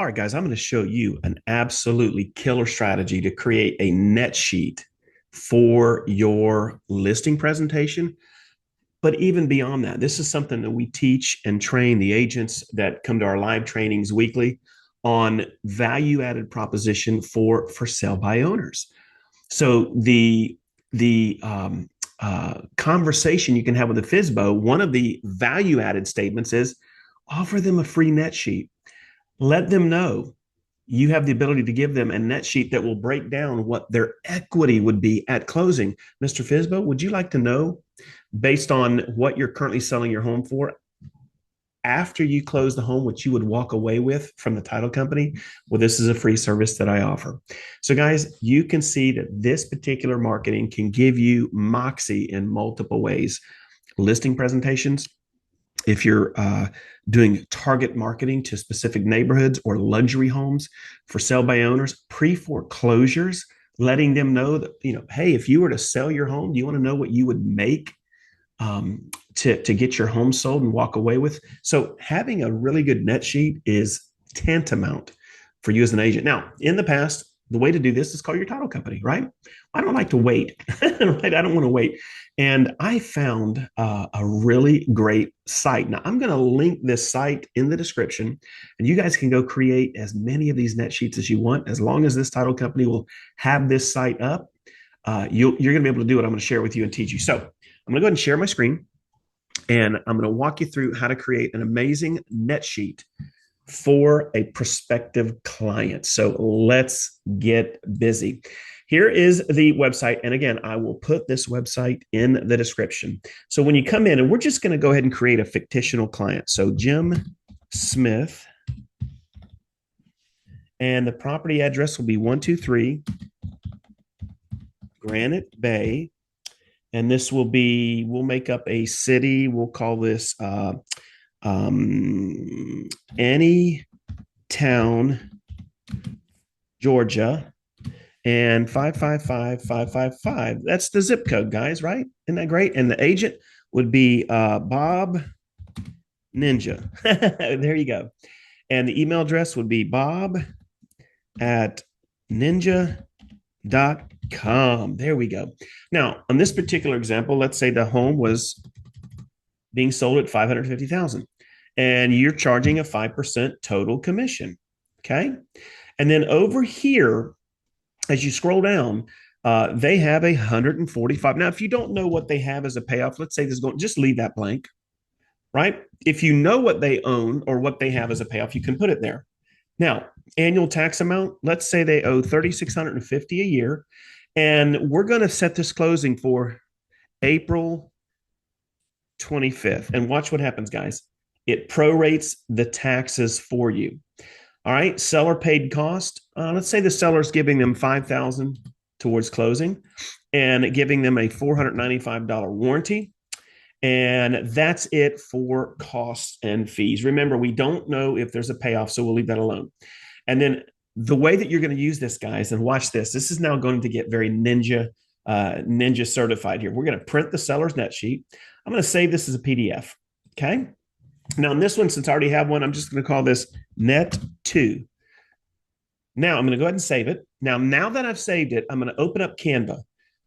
All right, guys, I'm going to show you an absolutely killer strategy to create a net sheet for your listing presentation. But even beyond that, this is something that we teach and train the agents that come to our live trainings weekly on value added proposition for sell by owners. So the conversation you can have with the FISBO, one of the value added statements is offer them a free net sheet. Let them know you have the ability to give them a net sheet that will break down what their equity would be at closing. Mr. Fisbo, would you like to know, based on what you're currently selling your home for, after you close the home, what you would walk away with from the title company? Well, this is a free service that I offer. So guys, you can see that this particular marketing can give you moxie in multiple ways. Listing presentations, if you're doing target marketing to specific neighborhoods or luxury homes for sale by owners, pre-foreclosures, letting them know that, hey, if you were to sell your home, do you want to know what you would make to get your home sold and walk away with? So having a really good net sheet is tantamount for you as an agent. Now, in the past, the way to do this is call your title company, right? I don't like to wait. Right? I don't want to wait. And I found a really great site. Now, I'm going to link this site in the description, and you guys can go create as many of these net sheets as you want. As long as this title company will have this site up, you're going to be able to do what I'm going to share with you and teach you. So I'm going to go ahead and share my screen, and I'm going to walk you through how to create an amazing net sheet for a prospective client. So let's get busy. Here is the website. And again, I will put this website in the description. So when you come in, and we're just going to go ahead and create a fictional client. So Jim Smith, and the property address will be 123 Granite Bay. And this will be, we'll make up a city. We'll call this any town, Georgia, and 555555. That's the zip code, guys, right? Isn't that great? And the agent would be Bob Ninja. There you go. And the email address would be bob@ninja.com. There we go. Now, on this particular example, let's say the home was being sold at $550,000, and you're charging a 5% total commission. Okay. And then over here, as you scroll down, they have 145. Now, if you don't know what they have as a payoff, let's say this is going, just leave that blank, right? If you know what they own or what they have as a payoff, you can put it there. Now, annual tax amount, let's say they owe $3,650 a year, and we're going to set this closing for April 25th. And watch what happens, guys. It prorates the taxes for you. All right. Seller paid cost. Let's say the seller's giving them $5,000 towards closing and giving them a $495 warranty. And that's it for costs and fees. Remember, we don't know if there's a payoff, so we'll leave that alone. And then the way that you're going to use this, guys, and watch this. This is now going to get very ninja certified here. We're going to print the seller's net sheet. I'm going to save this as a PDF. Okay. Now, in this one, since I already have one, I'm just going to call this Net 2. Now, I'm going to go ahead and save it. Now that I've saved it, I'm going to open up Canva.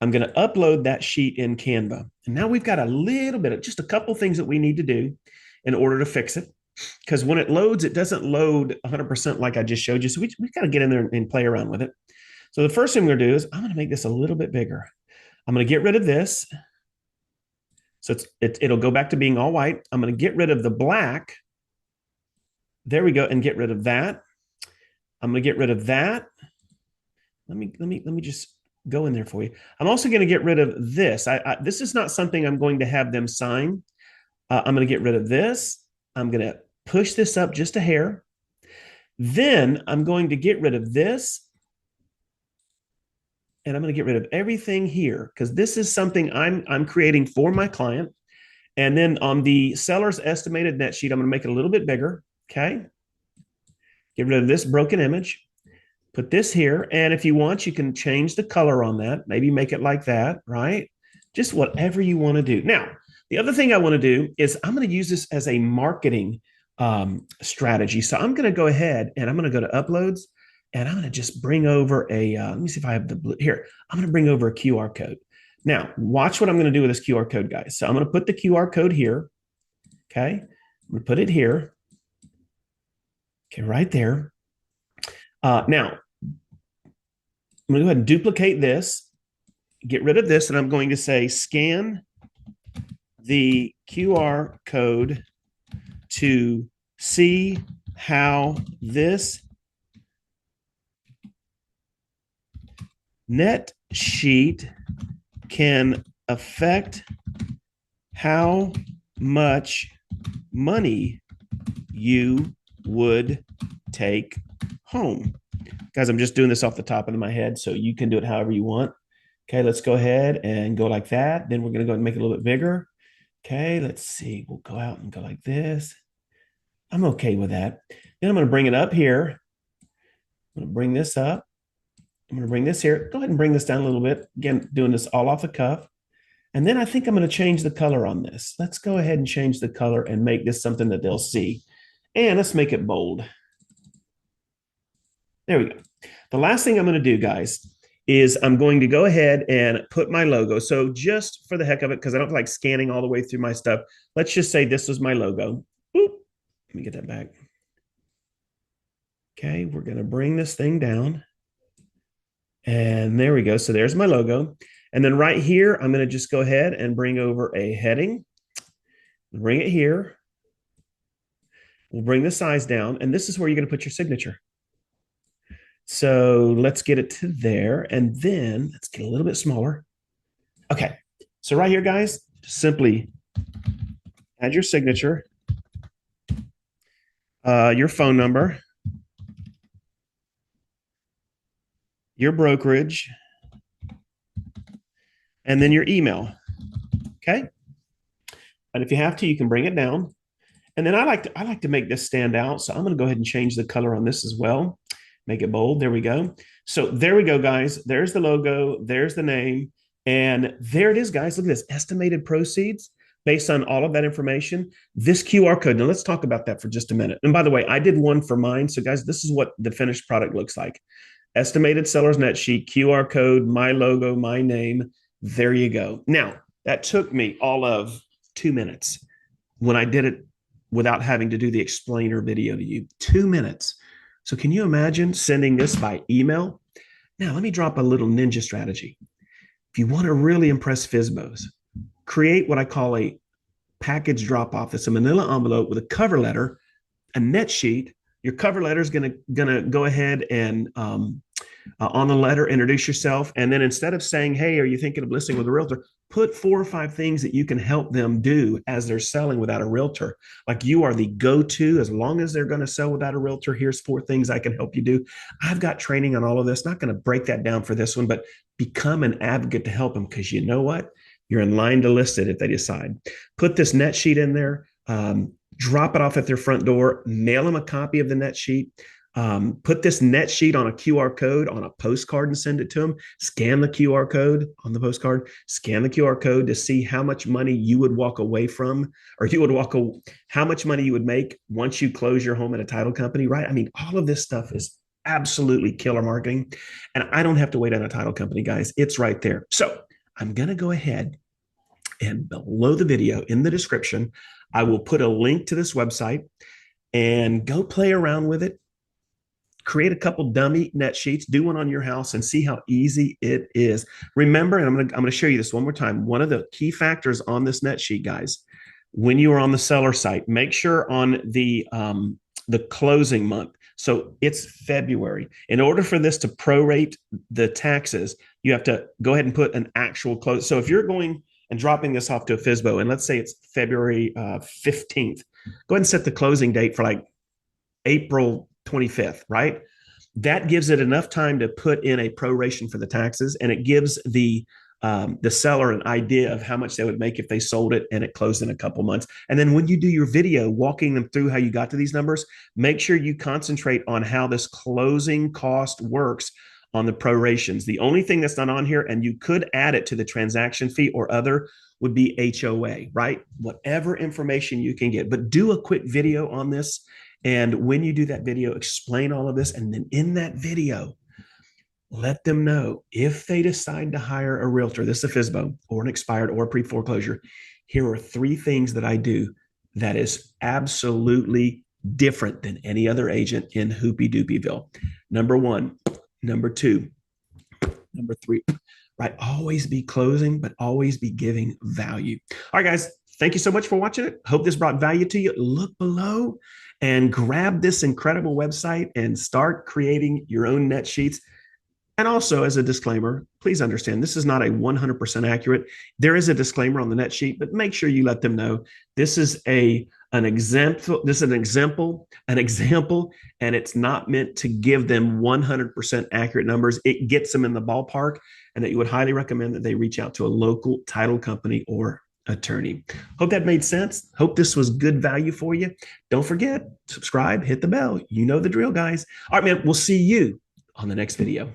I'm going to upload that sheet in Canva. And now we've got a little bit of just a couple things that we need to do in order to fix it. Because when it loads, it doesn't load 100% like I just showed you. So we've got to get in there and play around with it. So the first thing I'm going to do is I'm going to make this a little bit bigger. I'm going to get rid of this. So it'll go back to being all white. I'm going to get rid of the black. There we go, and get rid of that. I'm going to get rid of that. Let me just go in there for you. I'm also going to get rid of this. This is not something I'm going to have them sign. I'm going to get rid of this. I'm going to push this up just a hair. Then I'm going to get rid of this. And I'm going to get rid of everything here because this is something I'm creating for my client. And then on the seller's estimated net sheet, I'm going to make it a little bit bigger. Okay. Get rid of this broken image. Put this here. And if you want, you can change the color on that. Maybe make it like that, right? Just whatever you want to do. Now, the other thing I want to do is I'm going to use this as a marketing strategy. So I'm going to go ahead and I'm going to go to uploads and I'm going to just bring over let me see if I have the blue here. I'm going to bring over a QR code. Now, watch what I'm going to do with this QR code, guys. So I'm going to put the QR code here. Okay. I'm going to put it here. Okay, right there. Now, I'm going to go ahead and duplicate this, get rid of this, and I'm going to say scan the QR code to see how this net sheet can affect how much money you would take home. Guys, I'm just doing this off the top of my head, so you can do it however you want. Okay, let's go ahead and go like that. Then we're going to go and make it a little bit bigger. Okay, let's see. We'll go out and go like this. I'm okay with that. Then I'm going to bring it up here. I'm going to bring this up. I'm going to bring this here. Go ahead and bring this down a little bit. Again, doing this all off the cuff. And then I think I'm going to change the color on this. Let's go ahead and change the color and make this something that they'll see. And let's make it bold. There we go. The last thing I'm going to do, guys, is I'm going to go ahead and put my logo. So just for the heck of it, because I don't like scanning all the way through my stuff, let's just say this was my logo. Boop. Let me get that back. Okay, we're going to bring this thing down. And there we go. So there's my logo. And then right here, I'm going to just go ahead and bring over a heading. Bring it here. We'll bring the size down. And this is where you're going to put your signature. So let's get it to there. And then let's get a little bit smaller. Okay. So right here, guys, simply add your signature, your phone number, your brokerage, and then your email. Okay. And if you have to, you can bring it down. And then I like to make this stand out. So I'm going to go ahead and change the color on this as well. Make it bold. There we go. So there we go, guys. There's the logo. There's the name. And there it is, guys. Look at this. Estimated proceeds based on all of that information. This QR code. Now let's talk about that for just a minute. And by the way, I did one for mine. So guys, this is what the finished product looks like. Estimated seller's net sheet, QR code, my logo, my name. There you go. Now, that took me all of 2 minutes when I did it without having to do the explainer video to you. 2 minutes. So can you imagine sending this by email? Now, let me drop a little ninja strategy. If you want to really impress FSBOs, create what I call a package drop-off. It's a manila envelope with a cover letter, a net sheet. Your cover letter is gonna go ahead and on the letter, introduce yourself. And then instead of saying, hey, are you thinking of listing with a realtor? Put 4 or 5 things that you can help them do as they're selling without a realtor. Like you are the go-to as long as they're going to sell without a realtor. Here's 4 things I can help you do. I've got training on all of this. Not going to break that down for this one, but become an advocate to help them because you know what? You're in line to list it if they decide. Put this net sheet in there. Drop it off at their front door. Mail them a copy of the net sheet. Put this net sheet on a QR code on a postcard and send it to them. Scan the QR code on the postcard. Scan the QR code to see how much money you would walk away from, or how much money you would make once you close your home at a title company, right? I mean, all of this stuff is absolutely killer marketing. And I don't have to wait on a title company, guys. It's right there. So I'm going to go ahead and below the video in the description, I will put a link to this website and go play around with it. Create a couple dummy net sheets, do one on your house and see how easy it is. Remember, and I'm going to show you this one more time. One of the key factors on this net sheet, guys, when you are on the seller site, make sure on the closing month. So it's February. In order for this to prorate the taxes, you have to go ahead and put an actual close. So if you're going and dropping this off to a FSBO, and let's say it's February 15th, go ahead and set the closing date for like April 25th, right? That gives it enough time to put in a proration for the taxes, and it gives the seller an idea of how much they would make if they sold it and it closed in a couple months. And then when you do your video walking them through how you got to these numbers, make sure you concentrate on how this closing cost works on the prorations. The only thing that's not on here, and you could add it to the transaction fee or other, would be HOA, right? Whatever information you can get. But do a quick video on this. And when you do that video, explain all of this. And then in that video, let them know if they decide to hire a realtor, this is a FSBO or an expired or pre-foreclosure. Here are 3 things that I do that is absolutely different than any other agent in Hoopy Doopyville. Number 1, number 2, number 3, right? Always be closing, but always be giving value. All right, guys, thank you so much for watching it. Hope this brought value to you. Look below and grab this incredible website and start creating your own net sheets. And also, as a disclaimer, please understand this is not a 100% accurate. There is a disclaimer on the net sheet, but make sure you let them know this is an example. This is an example, and it's not meant to give them 100% accurate numbers. It gets them in the ballpark, and that you would highly recommend that they reach out to a local title company or attorney. Hope that made sense. Hope this was good value for you. Don't forget, subscribe, hit the bell. You know the drill, guys. All right, man. We'll see you on the next video.